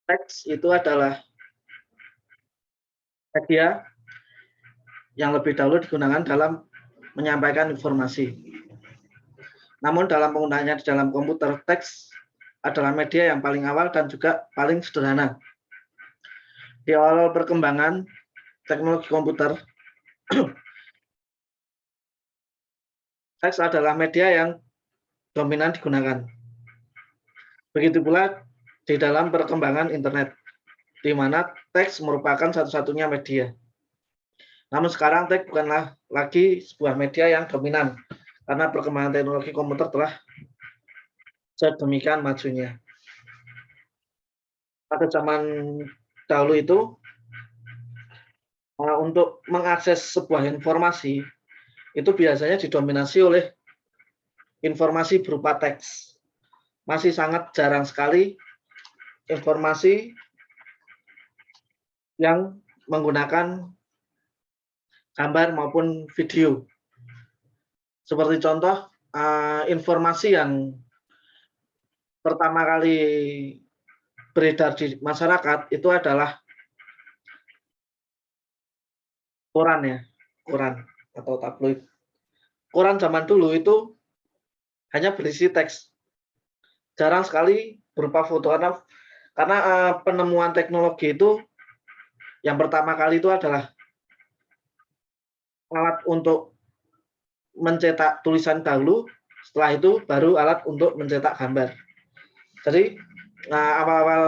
Teks itu adalah media yang lebih dahulu digunakan dalam menyampaikan informasi. Namun dalam penggunaannya di dalam komputer, teks adalah media yang paling awal dan juga paling sederhana. Di awal perkembangan teknologi komputer, teks adalah media yang dominan digunakan. Begitu pula di dalam perkembangan internet, di mana teks merupakan satu-satunya media. Namun sekarang teks bukanlah lagi sebuah media yang dominan, karena perkembangan teknologi komputer telah sedemikian majunya. Pada zaman dahulu itu, untuk mengakses sebuah informasi, itu biasanya didominasi oleh informasi berupa teks. Masih sangat jarang sekali informasi yang menggunakan gambar maupun video. Seperti contoh, informasi yang pertama kali beredar di masyarakat itu adalah koran ya, koran atau tabloid. Koran zaman dulu itu hanya berisi teks. Jarang sekali berupa foto karena penemuan teknologi itu yang pertama kali itu adalah alat untuk mencetak tulisan dahulu, setelah itu baru alat untuk mencetak gambar. Jadi awal-awal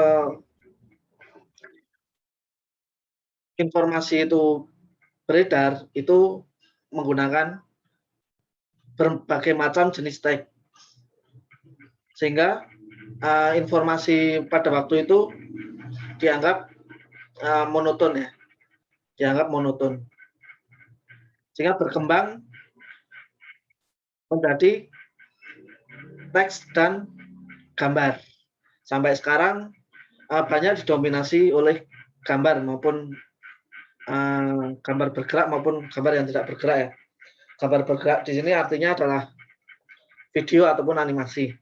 informasi itu beredar itu menggunakan berbagai macam jenis teks, sehingga informasi pada waktu itu dianggap monoton ya, dianggap monoton, sehingga berkembang menjadi teks dan gambar. Sampai sekarang banyak didominasi oleh gambar maupun gambar bergerak maupun gambar yang tidak bergerak ya. Gambar bergerak di sini artinya adalah video ataupun animasi.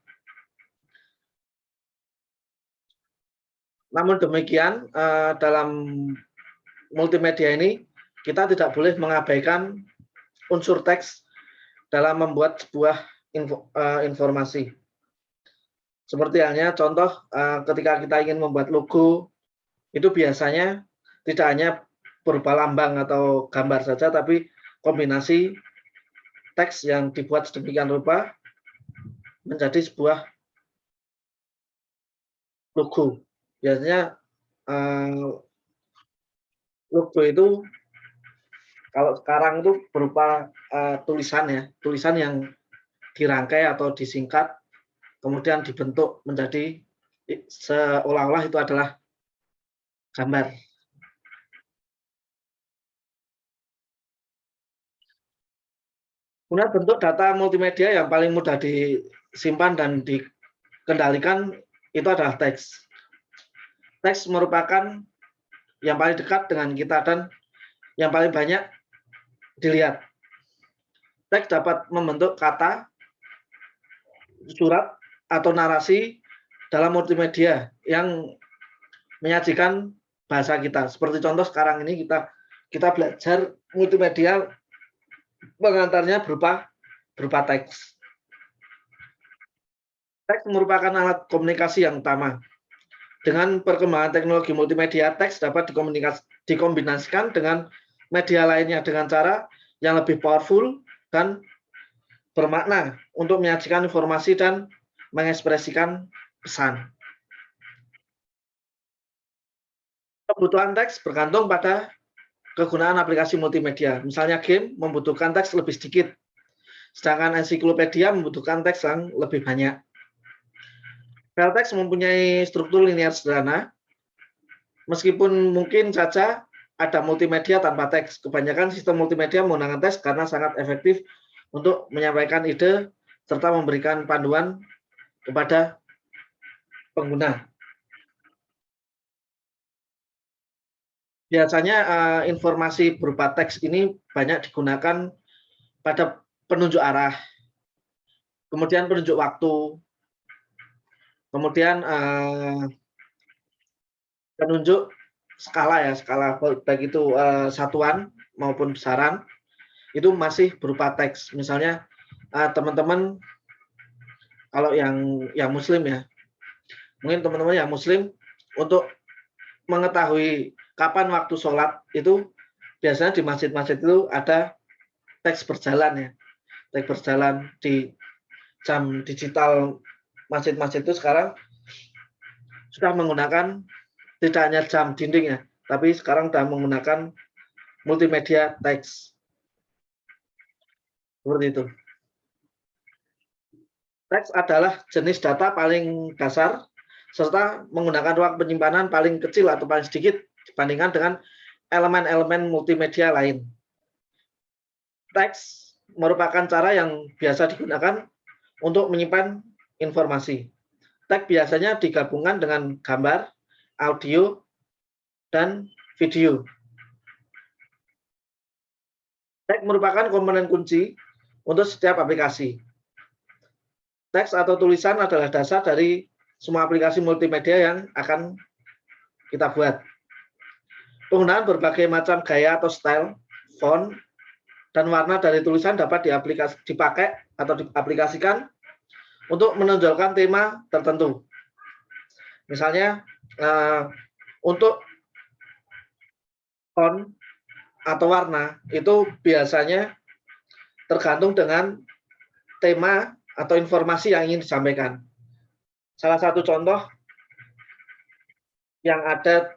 Namun demikian, dalam multimedia ini kita tidak boleh mengabaikan unsur teks dalam membuat sebuah informasi. Seperti halnya contoh ketika kita ingin membuat logo, itu biasanya tidak hanya berupa lambang atau gambar saja, tapi kombinasi teks yang dibuat sedemikian rupa menjadi sebuah logo. Biasanya logo itu kalau sekarang itu berupa tulisan ya, tulisan yang dirangkai atau disingkat, kemudian dibentuk menjadi seolah-olah itu adalah gambar. Kemudian bentuk data multimedia yang paling mudah disimpan dan dikendalikan itu adalah teks. Teks merupakan yang paling dekat dengan kita dan yang paling banyak dilihat. Teks dapat membentuk kata, surat, atau narasi dalam multimedia yang menyajikan bahasa kita. Seperti contoh sekarang ini kita belajar multimedia pengantarnya berupa teks. Teks merupakan alat komunikasi yang utama. Dengan perkembangan teknologi multimedia, teks dapat dikombinasikan dengan media lainnya dengan cara yang lebih powerful dan bermakna untuk menyajikan informasi dan mengekspresikan pesan. Kebutuhan teks bergantung pada kegunaan aplikasi multimedia. Misalnya game membutuhkan teks lebih sedikit, sedangkan ensiklopedia membutuhkan teks yang lebih banyak. File teks mempunyai struktur linear sederhana, meskipun mungkin saja ada multimedia tanpa teks. Kebanyakan sistem multimedia menggunakan teks karena sangat efektif untuk menyampaikan ide serta memberikan panduan kepada pengguna. Biasanya informasi berupa teks ini banyak digunakan pada penunjuk arah, kemudian penunjuk waktu, kemudian penunjuk skala ya, skala baik itu satuan maupun besaran itu masih berupa teks. Misalnya teman-teman kalau yang muslim ya, mungkin teman-teman yang muslim untuk mengetahui kapan waktu sholat itu biasanya di masjid-masjid itu ada teks berjalan ya, teks berjalan di jam digital masjid-masjid itu sekarang sudah menggunakan tidak hanya jam dinding ya, tapi sekarang sudah menggunakan multimedia teks. Seperti itu. Teks adalah jenis data paling dasar serta menggunakan ruang penyimpanan paling kecil atau paling sedikit dibandingkan dengan elemen-elemen multimedia lain. Teks merupakan cara yang biasa digunakan untuk menyimpan informasi. Teks biasanya digabungkan dengan gambar, audio, dan video. Teks merupakan komponen kunci untuk setiap aplikasi. Teks atau tulisan adalah dasar dari semua aplikasi multimedia yang akan kita buat. Penggunaan berbagai macam gaya atau style, font, dan warna dari tulisan dapat dipakai atau diaplikasikan untuk menonjolkan tema tertentu. Misalnya, untuk font atau warna itu biasanya tergantung dengan tema atau informasi yang ingin disampaikan. Salah satu contoh yang ada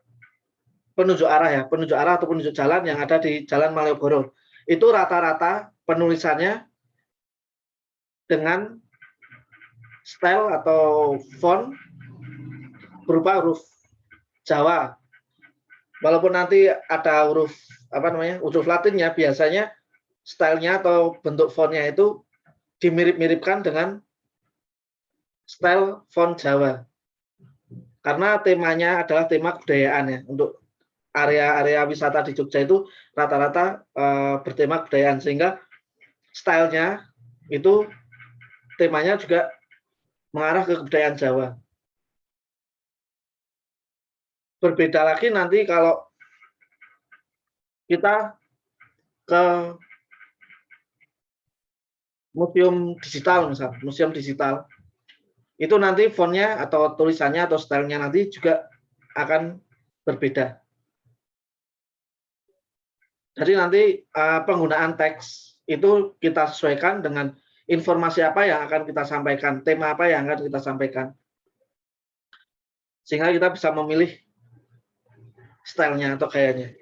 penunjuk arah atau penunjuk jalan yang ada di Jalan Malioboro. Itu rata-rata penulisannya dengan style atau font berupa huruf Jawa. Walaupun nanti ada huruf huruf Latinnya, biasanya stylenya atau bentuk fontnya itu dimirip-miripkan dengan style font Jawa. Karena temanya adalah tema kebudayaan ya. Untuk area-area wisata di Jogja itu rata-rata bertema kebudayaan, sehingga stylenya itu temanya juga mengarah ke kebudayaan Jawa. Berbeda lagi nanti kalau kita ke museum digital misalnya, museum digital. Itu nanti fontnya atau tulisannya atau stylenya nanti juga akan berbeda. Jadi nanti penggunaan teks itu kita sesuaikan dengan informasi apa yang akan kita sampaikan, tema apa yang akan kita sampaikan. Sehingga kita bisa memilih stylenya atau gayanya.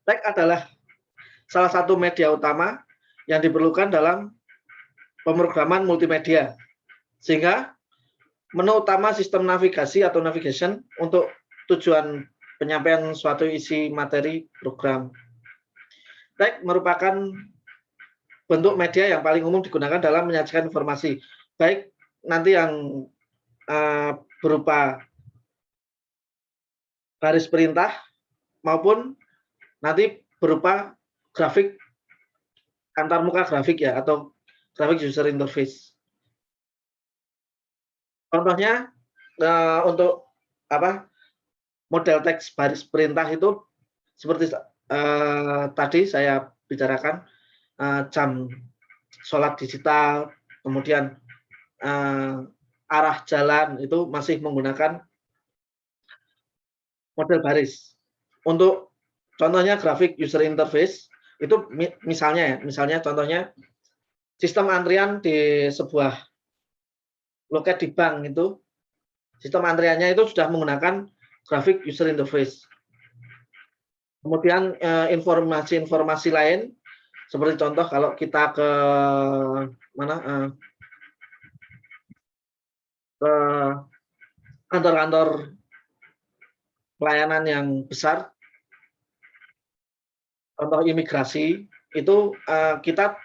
Teks adalah salah satu media utama yang diperlukan dalam pemrograman multimedia. Sehingga menu utama sistem navigasi atau navigation untuk tujuan penyampaian suatu isi materi program. Teks merupakan bentuk media yang paling umum digunakan dalam menyajikan informasi, baik nanti yang berupa garis perintah maupun nanti berupa grafik antarmuka grafik ya, atau grafik user interface. Contohnya untuk model teks baris perintah itu seperti tadi saya bicarakan, jam sholat digital, kemudian arah jalan itu masih menggunakan model baris. Untuk contohnya grafik user interface itu misalnya contohnya sistem antrian di sebuah loket di bank, itu sistem antriannya itu sudah menggunakan grafik user interface. Kemudian informasi-informasi lain seperti contoh kalau kita ke ke kantor-kantor pelayanan yang besar, contoh imigrasi, itu kita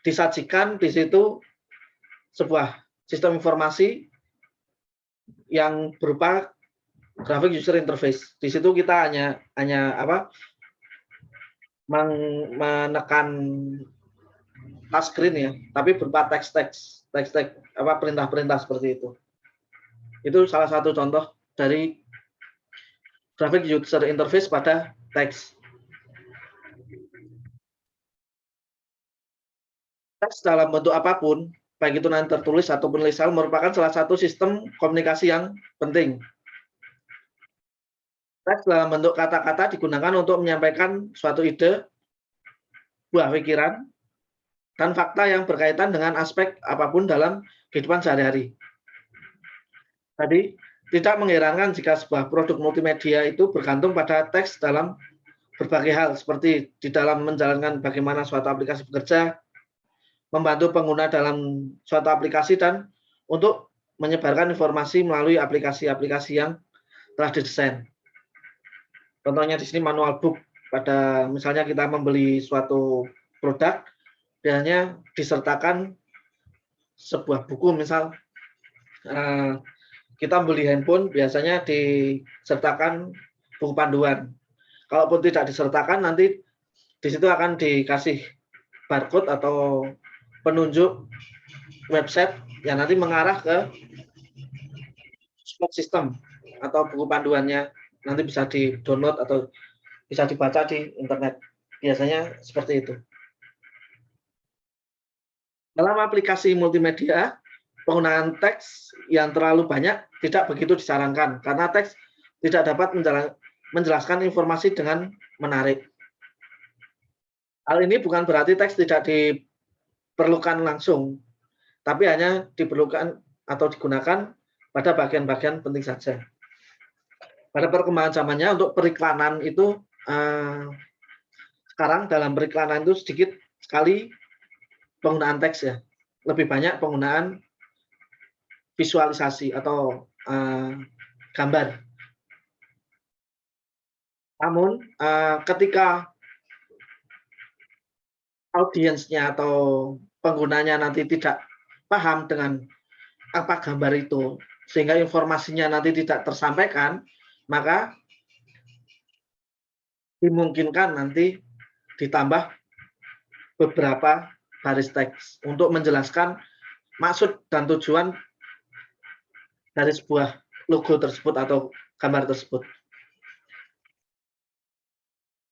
disajikan di situ sebuah sistem informasi yang berupa grafik user interface. Di situ kita hanya menekan touchscreen ya, tapi berupa teks perintah-perintah seperti itu. Itu salah satu contoh dari grafik user interface pada teks. Teks dalam bentuk apapun, baik itu nanti tertulis ataupun lisan, merupakan salah satu sistem komunikasi yang penting. Teks dalam bentuk kata-kata digunakan untuk menyampaikan suatu ide, buah pikiran, dan fakta yang berkaitan dengan aspek apapun dalam kehidupan sehari-hari. Tadi, tidak mengherankan jika sebuah produk multimedia itu bergantung pada teks dalam berbagai hal, seperti di dalam menjalankan bagaimana suatu aplikasi bekerja, membantu pengguna dalam suatu aplikasi, dan untuk menyebarkan informasi melalui aplikasi-aplikasi yang telah didesain. Contohnya di sini manual book, pada misalnya kita membeli suatu produk, biasanya disertakan sebuah buku, misal kita beli handphone, biasanya disertakan buku panduan. Kalaupun tidak disertakan, nanti di situ akan dikasih barcode atau penunjuk website yang nanti mengarah ke support system atau buku panduannya, nanti bisa di-download atau bisa dibaca di internet. Biasanya seperti itu. Dalam aplikasi multimedia, penggunaan teks yang terlalu banyak tidak begitu disarankan, karena teks tidak dapat menjelaskan informasi dengan menarik. Hal ini bukan berarti teks tidak diperlukan langsung, tapi hanya diperlukan atau digunakan pada bagian-bagian penting saja. Pada perkembangan zamannya, untuk periklanan itu sekarang dalam periklanan itu sedikit sekali penggunaan teks ya, lebih banyak penggunaan visualisasi atau gambar. Namun ketika audiensnya atau penggunanya nanti tidak paham dengan apa gambar itu, sehingga informasinya nanti tidak tersampaikan, maka dimungkinkan nanti ditambah beberapa baris teks untuk menjelaskan maksud dan tujuan dari sebuah logo tersebut atau gambar tersebut.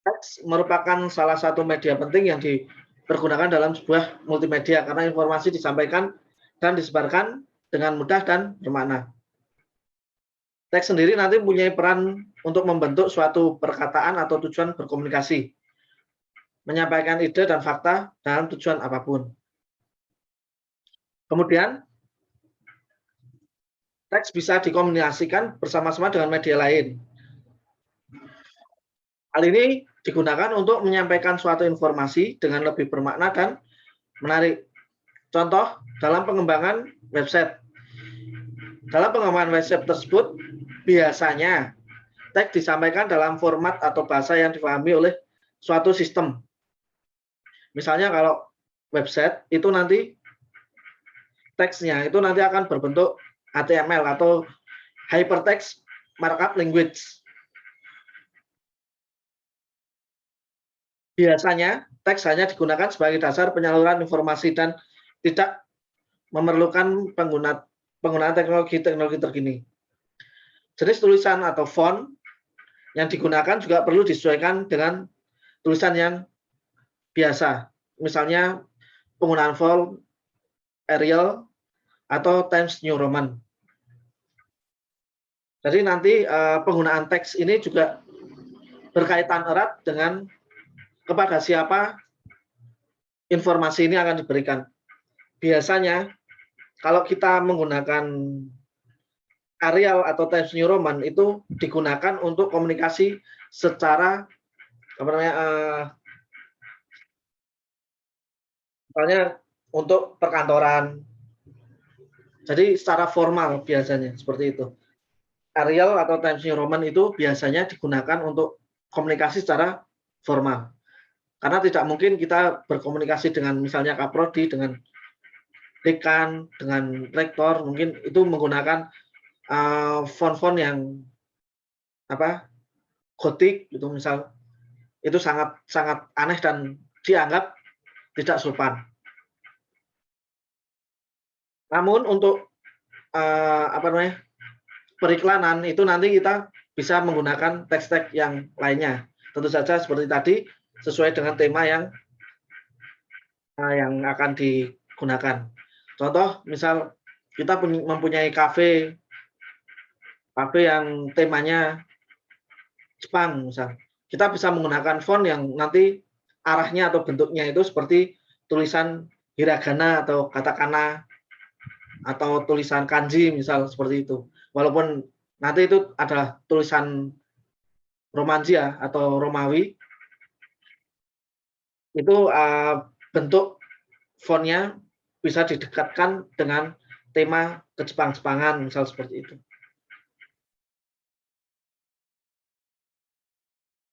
Teks merupakan salah satu media penting yang dipergunakan dalam sebuah multimedia karena informasi disampaikan dan disebarkan dengan mudah dan bermakna. Teks sendiri nanti mempunyai peran untuk membentuk suatu perkataan atau tujuan berkomunikasi, menyampaikan ide dan fakta dalam tujuan apapun. Kemudian, teks bisa dikomunikasikan bersama-sama dengan media lain. Hal ini digunakan untuk menyampaikan suatu informasi dengan lebih bermakna dan menarik. Contoh, dalam pengembangan website. Dalam pengembangan website tersebut, biasanya teks disampaikan dalam format atau bahasa yang dipahami oleh suatu sistem. Misalnya kalau website itu nanti teksnya itu nanti akan berbentuk HTML atau Hypertext Markup Language. Biasanya teks hanya digunakan sebagai dasar penyaluran informasi dan tidak memerlukan penggunaan teknologi terkini. Jenis tulisan atau font yang digunakan juga perlu disesuaikan dengan tulisan yang biasa. Misalnya penggunaan font Arial atau Times New Roman. Jadi nanti penggunaan teks ini juga berkaitan erat dengan kepada siapa informasi ini akan diberikan. Biasanya kalau kita menggunakan Arial atau Times New Roman itu digunakan untuk komunikasi secara misalnya untuk perkantoran. Jadi secara formal biasanya seperti itu. Arial atau Times New Roman itu biasanya digunakan untuk komunikasi secara formal. Karena tidak mungkin kita berkomunikasi dengan misalnya kaprodi, dengan dekan, dengan rektor, mungkin itu menggunakan font-font yang gotik gitu misal, itu sangat aneh dan dianggap tidak sopan. Namun untuk periklanan itu nanti kita bisa menggunakan teks-teks yang lainnya. Tentu saja seperti tadi, sesuai dengan tema yang akan digunakan. Contoh, misal kita mempunyai kafe yang temanya Jepang, misal. Kita bisa menggunakan font yang nanti arahnya atau bentuknya itu seperti tulisan hiragana atau katakana atau tulisan kanji, misal seperti itu. Walaupun nanti itu adalah tulisan Romanji ya, atau Romawi, itu bentuk fontnya bisa didekatkan dengan tema ke-Jepang-Jepangan, misal seperti itu.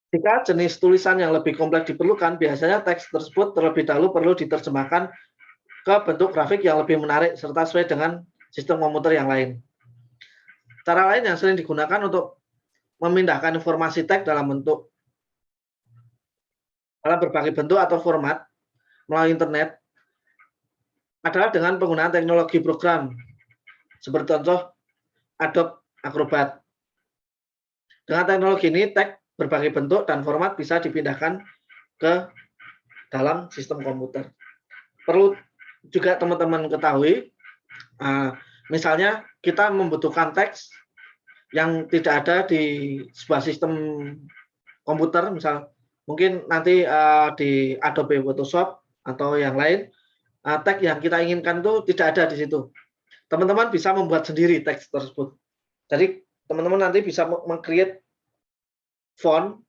Jika jenis tulisan yang lebih kompleks diperlukan, biasanya teks tersebut terlebih dahulu perlu diterjemahkan ke bentuk grafik yang lebih menarik serta sesuai dengan sistem komputer yang lain. Cara lain yang sering digunakan untuk memindahkan informasi teks dalam berbagai bentuk atau format melalui internet adalah dengan penggunaan teknologi program seperti contoh Adobe Acrobat. Dengan teknologi ini, teks berbagai bentuk dan format bisa dipindahkan ke dalam sistem komputer. Perlu juga teman-teman ketahui, misalnya kita membutuhkan teks yang tidak ada di sebuah sistem komputer, misal mungkin nanti di Adobe Photoshop atau yang lain, teks yang kita inginkan itu tidak ada di situ. Teman-teman bisa membuat sendiri teks tersebut. Jadi teman-teman nanti bisa meng-create font,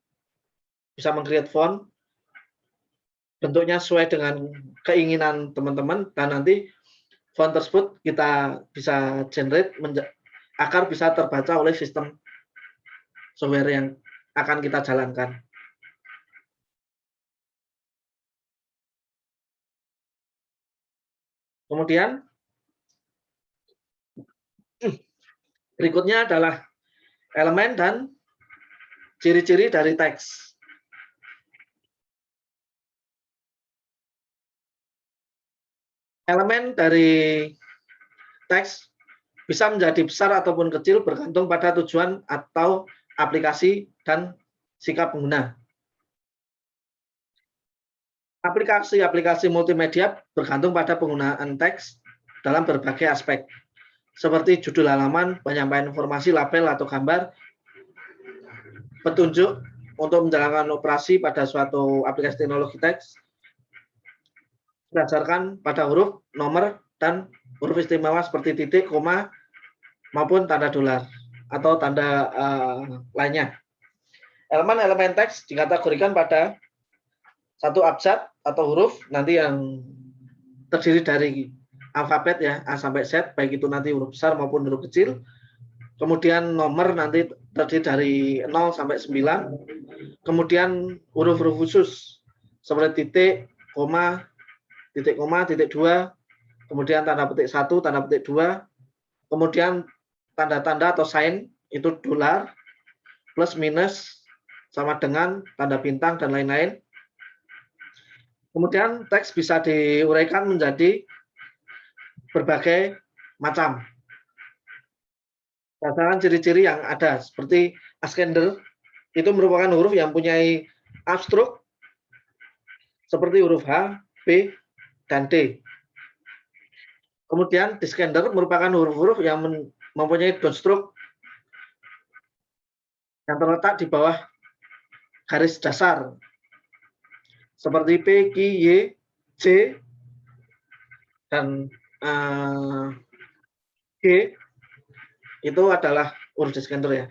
bentuknya sesuai dengan keinginan teman-teman, dan nanti font tersebut kita bisa generate agar bisa terbaca oleh sistem software yang akan kita jalankan. Kemudian berikutnya adalah elemen dan ciri-ciri dari teks. Elemen dari teks bisa menjadi besar ataupun kecil bergantung pada tujuan atau aplikasi dan sikap pengguna. Aplikasi-aplikasi multimedia bergantung pada penggunaan teks dalam berbagai aspek, seperti judul halaman, penyampaian informasi, label atau gambar, petunjuk untuk menjalankan operasi pada suatu aplikasi teknologi teks, berdasarkan pada huruf, nomor, dan huruf istimewa seperti titik, koma, maupun tanda dolar atau tanda lainnya. Elemen-elemen teks dikategorikan pada satu abjad atau huruf nanti yang terdiri dari alfabet ya, A sampai Z, baik itu nanti huruf besar maupun huruf kecil. Kemudian nomor nanti terdiri dari 0 sampai 9. Kemudian huruf-huruf khusus seperti titik, koma, titik 2, kemudian tanda petik 1, tanda petik 2, kemudian tanda-tanda atau sign itu dolar, plus minus sama dengan tanda bintang dan lain-lain. Kemudian teks bisa diuraikan menjadi berbagai macam. Berdasarkan ciri-ciri yang ada, seperti Ascender, itu merupakan huruf yang mempunyai abstruk seperti huruf H, B, dan D. Kemudian Descender merupakan huruf-huruf yang mempunyai downstruk yang terletak di bawah garis dasar, seperti P, Q, Y, J, dan G, itu adalah huruf Descender ya.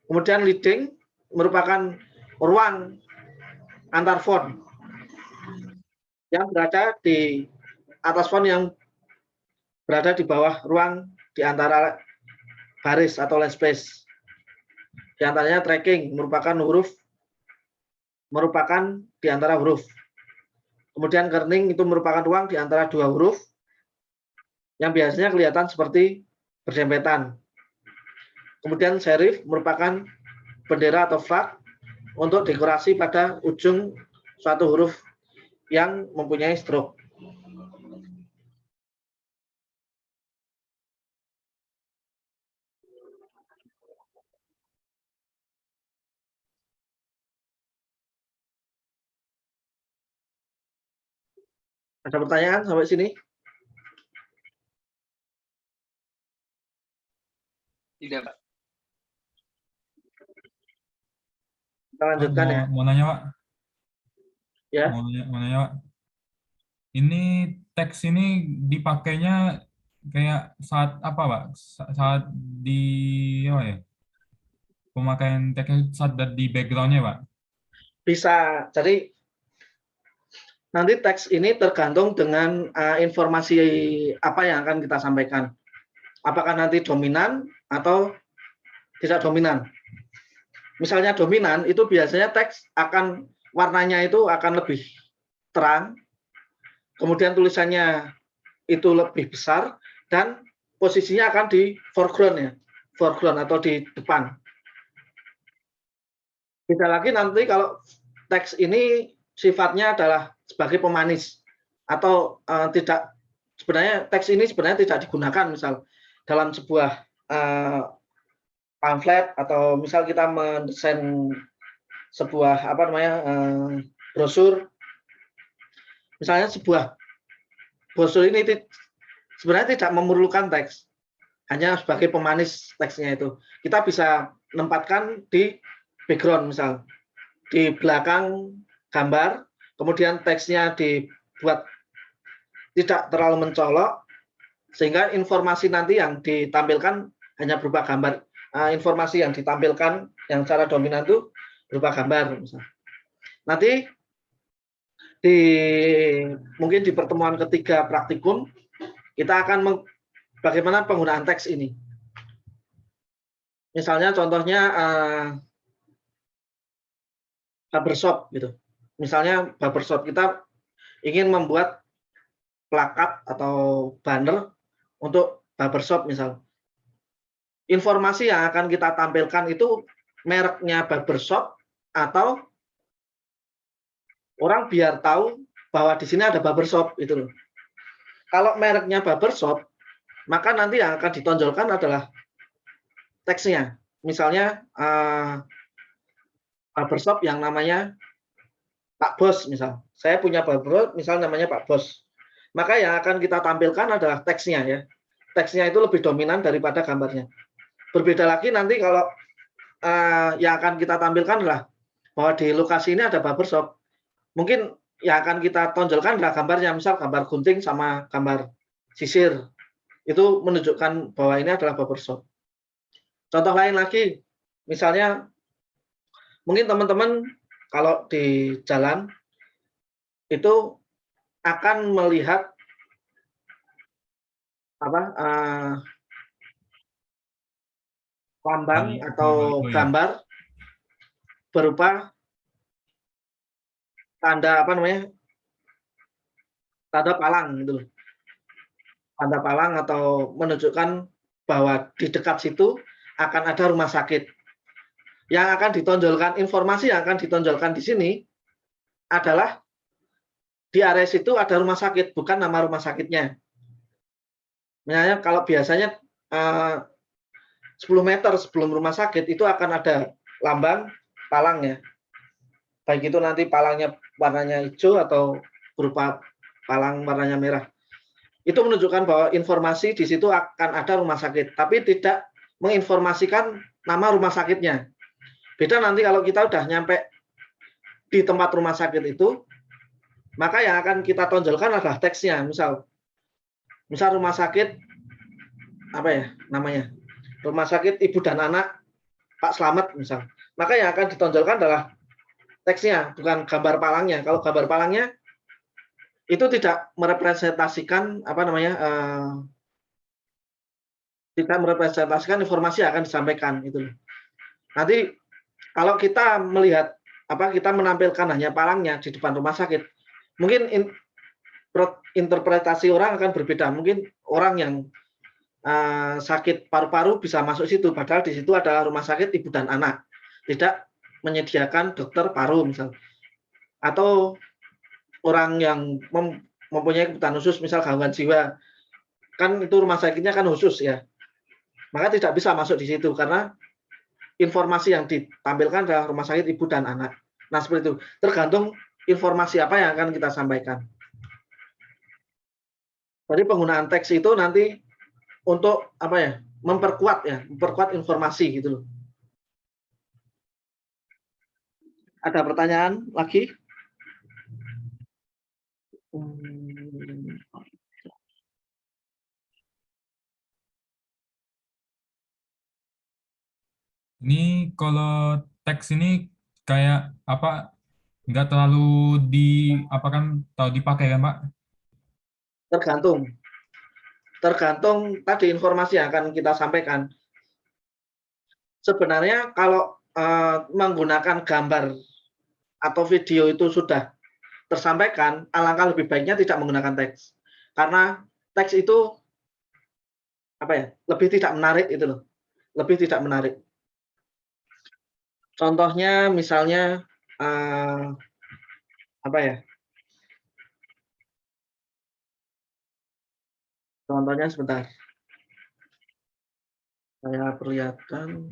Kemudian leading merupakan ruang antar font yang berada di atas font yang berada di bawah ruang di antara baris atau line space. Di antaranya tracking merupakan di antara huruf. Kemudian kerning itu merupakan ruang di antara dua huruf yang biasanya kelihatan seperti berdempetan. Kemudian serif merupakan bendera atau flag untuk dekorasi pada ujung suatu huruf yang mempunyai stroke. Ada pertanyaan sampai sini? Tidak, Pak. Kita lanjutkan ya. Mau nanya, Pak. Ya. Mau nanya, Pak. Ini teks ini dipakainya kayak saat apa, Pak? Saat di apa ya? Pemakaian teksnya saat di backgroundnya, Pak? Bisa. Jadi nanti teks ini tergantung dengan informasi apa yang akan kita sampaikan. Apakah nanti dominan atau tidak dominan. Misalnya dominan, itu biasanya teks akan warnanya itu akan lebih terang, kemudian tulisannya itu lebih besar, dan posisinya akan di foreground ya, foreground atau di depan. Beda lagi nanti kalau teks ini sifatnya adalah sebagai pemanis atau tidak, sebenarnya teks ini sebenarnya tidak digunakan misal dalam sebuah pamflet atau misal kita mendesain sebuah apa namanya brosur, misalnya sebuah brosur ini sebenarnya tidak memerlukan teks, hanya sebagai pemanis teksnya itu. Kita bisa menempatkan di background misal di belakang gambar, kemudian teksnya dibuat tidak terlalu mencolok sehingga informasi nanti yang ditampilkan hanya berupa gambar. Informasi yang ditampilkan yang secara dominan itu berupa gambar misal. Nanti mungkin di pertemuan ketiga praktikum kita akan bagaimana penggunaan teks ini. Misalnya contohnya barbershop gitu. Misalnya barbershop kita ingin membuat plakat atau banner untuk barbershop misal. Informasi yang akan kita tampilkan itu mereknya barbershop atau orang biar tahu bahwa di sini ada barbershop itu loh. Kalau mereknya barbershop, maka nanti yang akan ditonjolkan adalah teksnya. Misalnya barbershop yang namanya Pak Bos misal. Saya punya barbershop misal namanya Pak Bos. Maka yang akan kita tampilkan adalah teksnya ya. Teksnya itu lebih dominan daripada gambarnya. Berbeda lagi nanti kalau yang akan kita tampilkan adalah bahwa di lokasi ini ada barbershop. Mungkin yang akan kita tonjolkan adalah gambarnya, misal gambar gunting sama gambar sisir. Itu menunjukkan bahwa ini adalah barbershop. Contoh lain lagi, misalnya mungkin teman-teman kalau di jalan itu akan melihat lambang atau gambar berupa tanda tanda palang gitu. Tanda palang atau menunjukkan bahwa di dekat situ akan ada rumah sakit. Yang akan ditonjolkan, informasi yang akan ditonjolkan di sini adalah di area situ ada rumah sakit, bukan nama rumah sakitnya. Misalnya kalau biasanya 10 meter sebelum rumah sakit itu akan ada lambang palang ya. Baik itu nanti palangnya warnanya hijau atau berupa palang warnanya merah. Itu menunjukkan bahwa informasi di situ akan ada rumah sakit, tapi tidak menginformasikan nama rumah sakitnya. Beda nanti kalau kita udah nyampe di tempat rumah sakit itu, maka yang akan kita tonjolkan adalah teksnya. Misal rumah sakit apa ya namanya? Rumah sakit Ibu dan Anak Pak Slamet misal. Maka yang akan ditonjolkan adalah teksnya, bukan gambar palangnya. Kalau gambar palangnya itu tidak merepresentasikan tidak merepresentasikan informasi yang akan disampaikan itu. Nanti kalau kita melihat kita menampilkan hanya palangnya di depan rumah sakit, mungkin interpretasi orang akan berbeda. Mungkin orang yang sakit paru-paru bisa masuk situ, padahal di situ adalah rumah sakit Ibu dan Anak, tidak menyediakan dokter paru misal. Atau orang yang mempunyai kebutuhan khusus, misal gangguan jiwa, kan itu rumah sakitnya kan khusus ya, maka tidak bisa masuk di situ karena informasi yang ditampilkan adalah rumah sakit Ibu dan Anak. Nah seperti itu, tergantung informasi apa yang akan kita sampaikan. Jadi penggunaan teks itu nanti untuk apa ya? Memperkuat informasi gitu loh. Ada pertanyaan lagi? Ini kalau teks ini kayak apa? Nggak terlalu apa kan tahu dipakai kan Pak? Tergantung tadi informasi yang akan kita sampaikan. Sebenarnya kalau menggunakan gambar atau video itu sudah tersampaikan, alangkah lebih baiknya tidak menggunakan teks. Karena teks itu apa ya? Lebih tidak menarik itu loh. Lebih tidak menarik. Contohnya misalnya apa ya? Contohnya sebentar. Saya perlihatkan.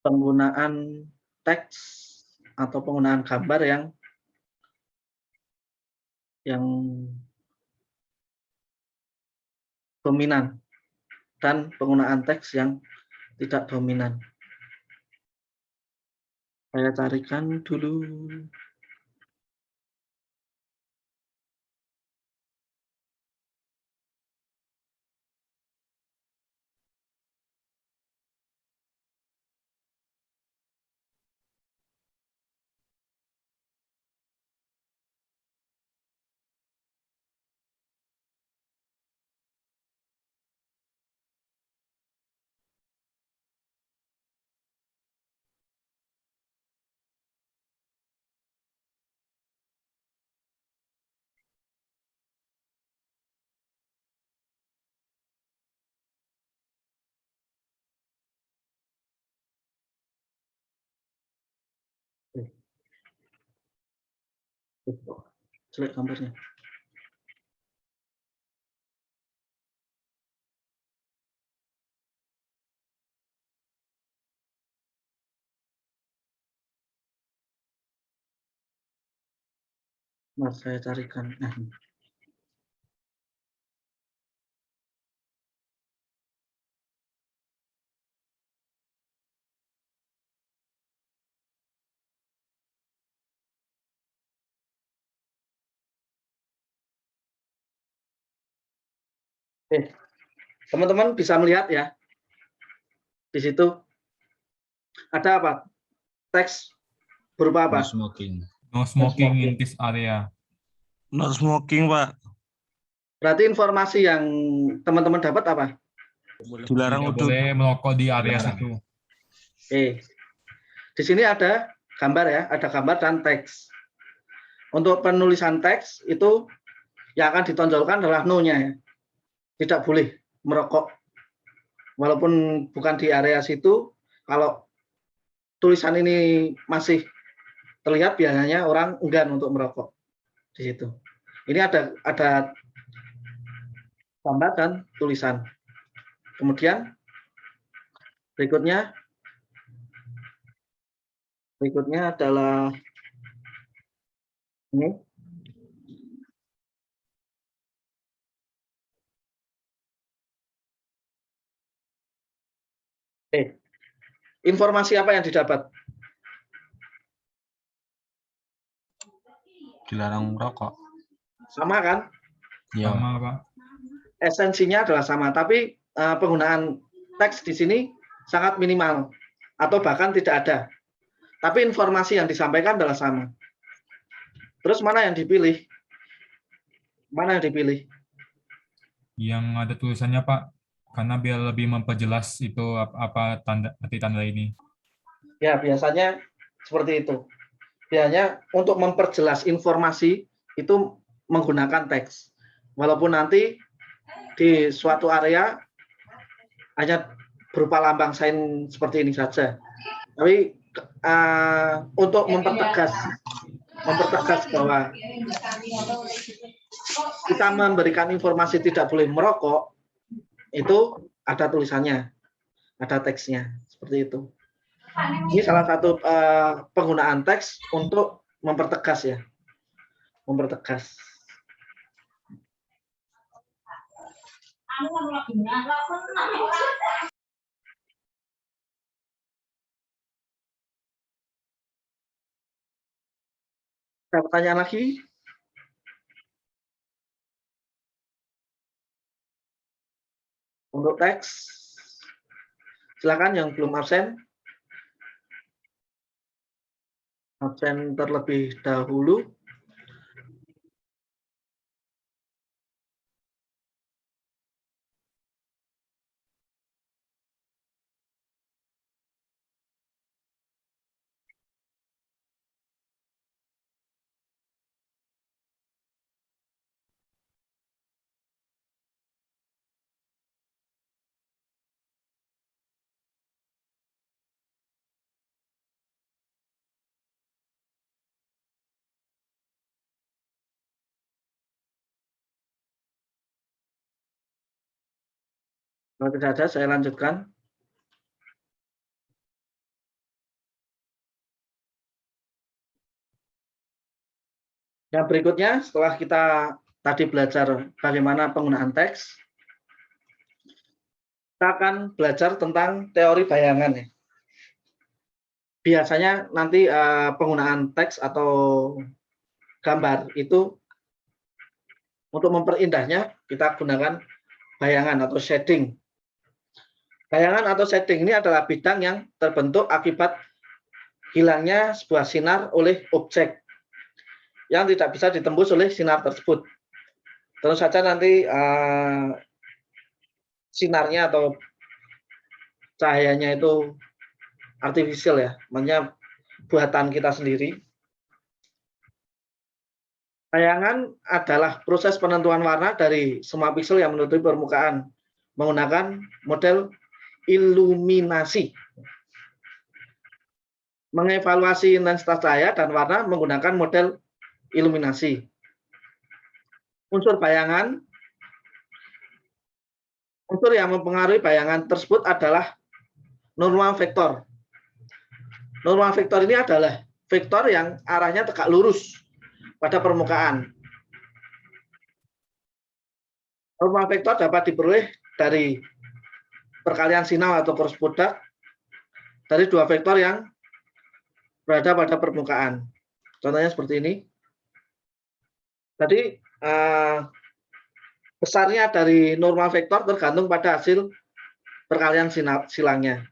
Penggunaan teks atau penggunaan gambar yang dominan dan penggunaan teks yang tidak dominan. Saya carikan dulu. Jelek gambarnya. Nah, saya carikan. Teman-teman bisa melihat ya. Di situ ada apa? Teks berupa apa? No smoking. No smoking in this area. No smoking, Pak. Berarti informasi yang teman-teman dapat apa? Dilarang Tidak untuk boleh merokok di area Dilarang. situ. Di sini ada gambar ya, ada gambar dan teks. Untuk penulisan teks itu yang akan ditonjolkan adalah no-nya ya. Tidak boleh merokok. Walaupun bukan di area situ, kalau tulisan ini masih terlihat biasanya orang enggan untuk merokok di situ. Ini ada gambar dan tulisan. Kemudian berikutnya adalah ini. Informasi apa yang didapat? dilarang merokok. Sama kan? Ya. Sama Pak. Esensinya adalah sama, tapi penggunaan teks di sini sangat minimal atau bahkan tidak ada. Tapi informasi yang disampaikan adalah sama. Terus mana yang dipilih? Mana yang dipilih? Yang ada tulisannya Pak, karena biar lebih memperjelas itu apa arti tanda ini. Ya, biasanya seperti itu. Biasanya untuk memperjelas informasi itu menggunakan teks. Walaupun nanti di suatu area hanya berupa lambang sign seperti ini saja. Tapi untuk mempertegas mempertegas bahwa kita memberikan informasi tidak boleh merokok, itu ada tulisannya, ada teksnya, seperti itu. Ini salah satu penggunaan teks untuk mempertegas ya, mempertegas. Ada pertanyaan lagi? Untuk teks, silakan yang belum absen. Absen terlebih dahulu. Kalau tidak ada, saya lanjutkan. Yang berikutnya, setelah kita tadi belajar bagaimana penggunaan teks, kita akan belajar tentang teori bayangan. Ya. Biasanya nanti penggunaan teks atau gambar itu untuk memperindahnya kita gunakan bayangan atau shading. Bayangan atau shading ini adalah bidang yang terbentuk akibat hilangnya sebuah sinar oleh objek yang tidak bisa ditembus oleh sinar tersebut. Tentu saja nanti sinarnya atau cahayanya itu artifisial ya, maksudnya buatan kita sendiri. Bayangan adalah proses penentuan warna dari semua piksel yang menutupi permukaan menggunakan model iluminasi. Mengevaluasi intensitas cahaya dan warna menggunakan model iluminasi. Unsur bayangan, unsur yang mempengaruhi bayangan tersebut adalah normal vektor. Normal vektor ini adalah vektor yang arahnya tegak lurus pada permukaan. Normal vektor dapat diperoleh dari perkalian sinar atau cross product dari dua vektor yang berada pada permukaan. Contohnya seperti ini. Jadi besarnya dari normal vektor tergantung pada hasil perkalian silangnya.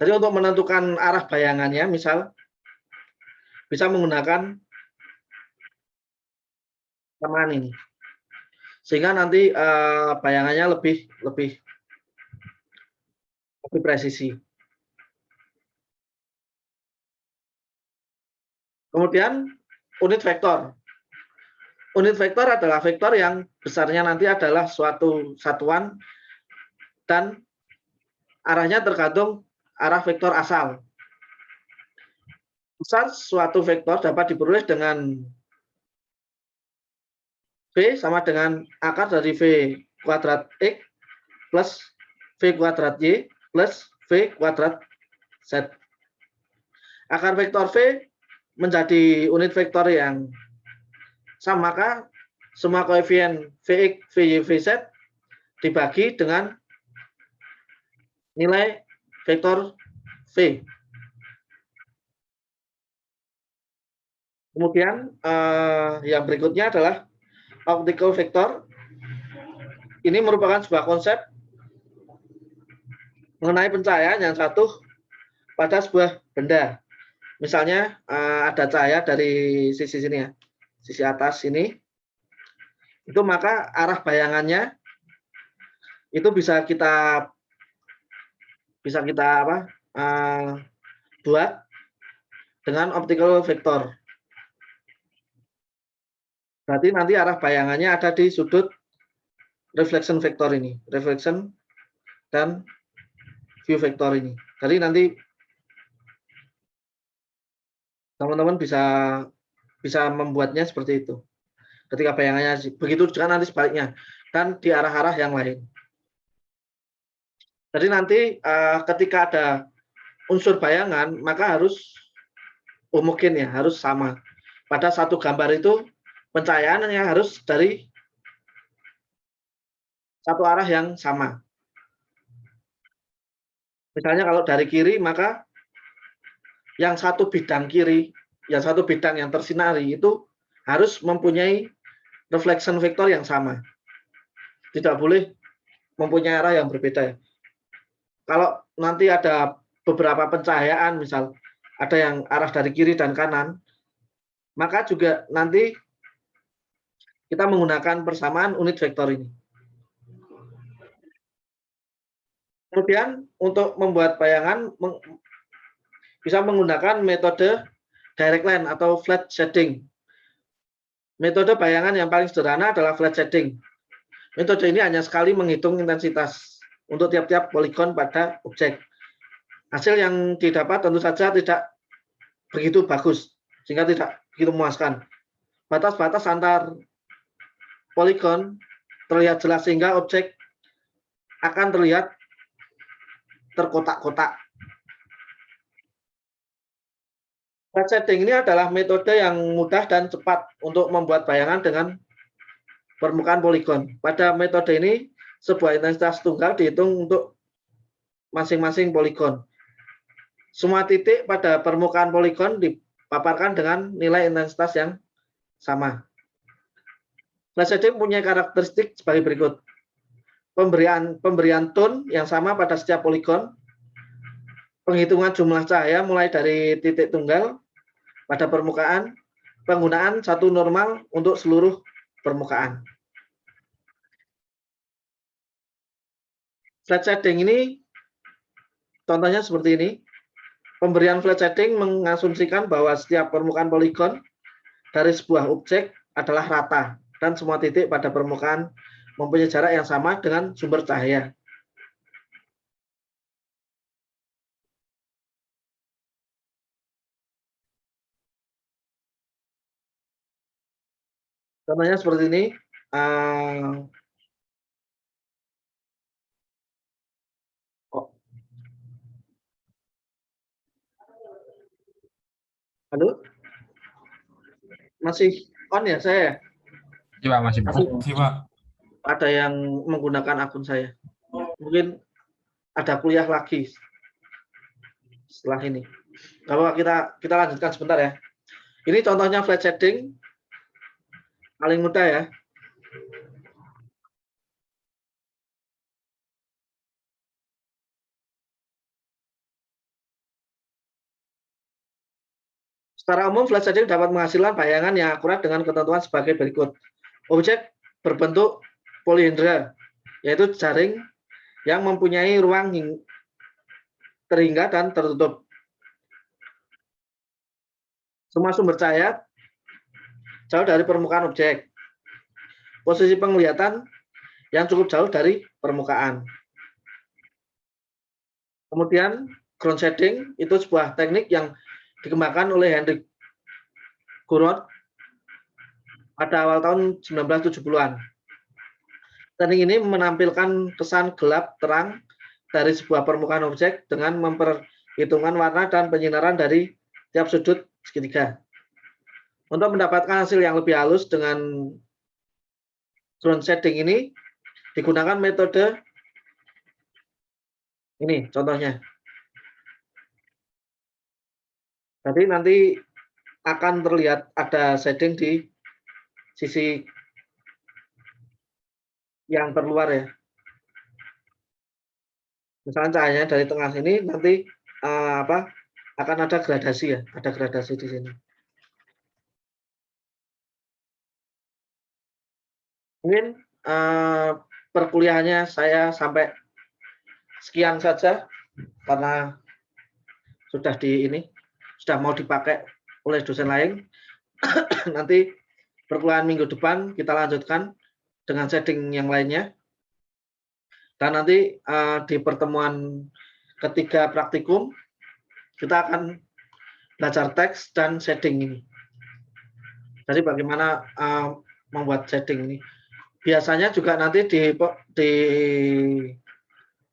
Jadi untuk menentukan arah bayangannya, misal bisa menggunakan samaan ini, sehingga nanti bayangannya lebih presisi. Kemudian unit vektor. Unit vektor adalah vektor yang besarnya nanti adalah suatu satuan dan arahnya tergantung arah vektor asal. Besar suatu vektor dapat diperoleh dengan V sama dengan akar dari V kuadrat X plus V kuadrat Y plus V kuadrat Z. Akar vektor V menjadi unit vektor yang sama, maka semua koefisien Vx, Vy, Vz dibagi dengan nilai vektor V. Kemudian yang berikutnya adalah optical vector. Ini merupakan sebuah konsep mengenai pencahayaan yang jatuh pada sebuah benda. Misalnya ada cahaya dari sisi sini ya, sisi atas ini, itu maka arah bayangannya itu bisa kita buat dengan optical vector. Berarti nanti arah bayangannya ada di sudut reflection vector ini, reflection dan view vector ini. Jadi nanti Teman-teman bisa membuatnya seperti itu. Ketika bayangannya begitu juga nanti sebaliknya dan di arah-arah yang lain. Jadi nanti ketika ada unsur bayangan maka harus homogen ya, harus sama. Pada satu gambar itu pencahayaannya harus dari satu arah yang sama. Misalnya kalau dari kiri maka yang satu bidang kiri, yang satu bidang yang tersinari itu harus mempunyai reflection vector yang sama. Tidak boleh mempunyai arah yang berbeda. Kalau nanti ada beberapa pencahayaan, misal ada yang arah dari kiri dan kanan, maka juga nanti kita menggunakan persamaan unit vektor ini. Kemudian untuk membuat bayangan bisa menggunakan metode direct line atau flat shading. Metode bayangan yang paling sederhana adalah flat shading. Metode ini hanya sekali menghitung intensitas untuk tiap-tiap poligon pada objek. Hasil yang didapat tentu saja tidak begitu bagus, sehingga tidak begitu memuaskan. Batas-batas antar poligon terlihat jelas sehingga objek akan terlihat terkotak-kotak. Flat shading ini adalah metode yang mudah dan cepat untuk membuat bayangan dengan permukaan poligon. Pada metode ini, sebuah intensitas tunggal dihitung untuk masing-masing poligon. Semua titik pada permukaan poligon dipaparkan dengan nilai intensitas yang sama. Flat shading punya karakteristik sebagai berikut. Pemberian tone yang sama pada setiap poligon, penghitungan jumlah cahaya mulai dari titik tunggal pada permukaan, penggunaan satu normal untuk seluruh permukaan. Flat shading ini contohnya seperti ini. Pemberian flat shading mengasumsikan bahwa setiap permukaan poligon dari sebuah objek adalah rata dan semua titik pada permukaan mempunyai jarak yang sama dengan sumber cahaya. Contohnya seperti ini. Halo? Masih on ya saya? Iya, Pak, masih. Oke, Pak. Ada yang menggunakan akun saya. Mungkin ada kuliah lagi setelah ini. Kalau kita lanjutkan sebentar ya. Ini contohnya flat shading paling mudah ya. Secara umum flat shading dapat menghasilkan bayangan yang akurat dengan ketentuan sebagai berikut. Objek berbentuk polihedra, yaitu jaring yang mempunyai ruang terhingga dan tertutup. Semua sumber cahaya jauh dari permukaan objek. Posisi penglihatan yang cukup jauh dari permukaan. Kemudian ground shading itu sebuah teknik yang dikembangkan oleh Hendrik Gouraud pada awal tahun 1970-an. Teknik ini menampilkan kesan gelap terang dari sebuah permukaan objek dengan memperhitungkan warna dan penyinaran dari tiap sudut segitiga. Untuk mendapatkan hasil yang lebih halus dengan ground shading ini digunakan metode ini contohnya. Jadi nanti akan terlihat ada shading di sisi yang terluar ya. Misalnya cahayanya dari tengah sini nanti akan ada gradasi ya, ada gradasi di sini. Mungkin perkuliahannya saya sampai sekian saja karena sudah sudah mau dipakai oleh dosen lain. Nanti perkuliahan minggu depan kita lanjutkan dengan shading yang lainnya. Dan nanti di pertemuan ketiga praktikum kita akan belajar teks dan shading ini. Jadi bagaimana membuat shading ini. Biasanya juga nanti di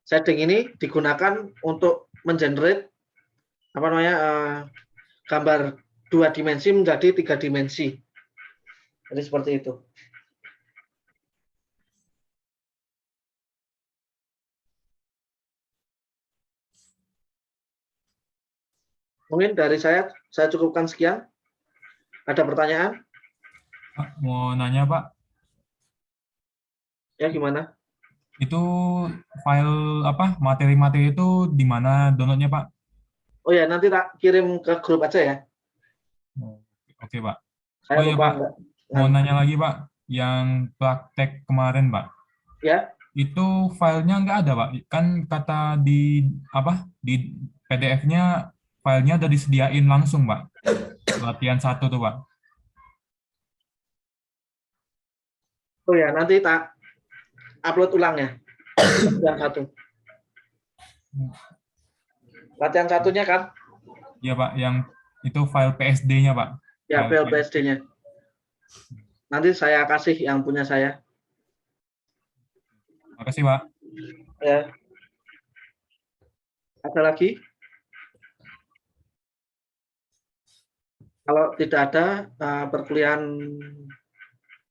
shading ini digunakan untuk mengenerate apa namanya gambar 2 dimensi menjadi 3 dimensi. Jadi seperti itu. Mungkin dari saya cukupkan sekian. Ada pertanyaan? Pak, mau nanya Pak, Ya gimana? itu file apa materi-materi itu di mana downloadnya Pak? Oh ya, nanti tak kirim ke grup aja ya. Oh, oke Pak. Saya Oh iya lupa Pak, enggak. mau nanya lagi Pak, yang praktek kemarin Pak, Ya, itu filenya nggak ada Pak? Kan kata di apa di PDF-nya filenya udah disediain langsung Pak. Latihan 1 tuh Pak. oh ya, nanti tak upload ulang ya. Latihan 1. Latihan 1-nya kan? Iya Pak, yang itu file PSD-nya Pak. Ya, File PSD-nya. Nanti saya kasih yang punya saya. Makasih Pak. Ya. Ada lagi? Kalau tidak ada, perkuliahan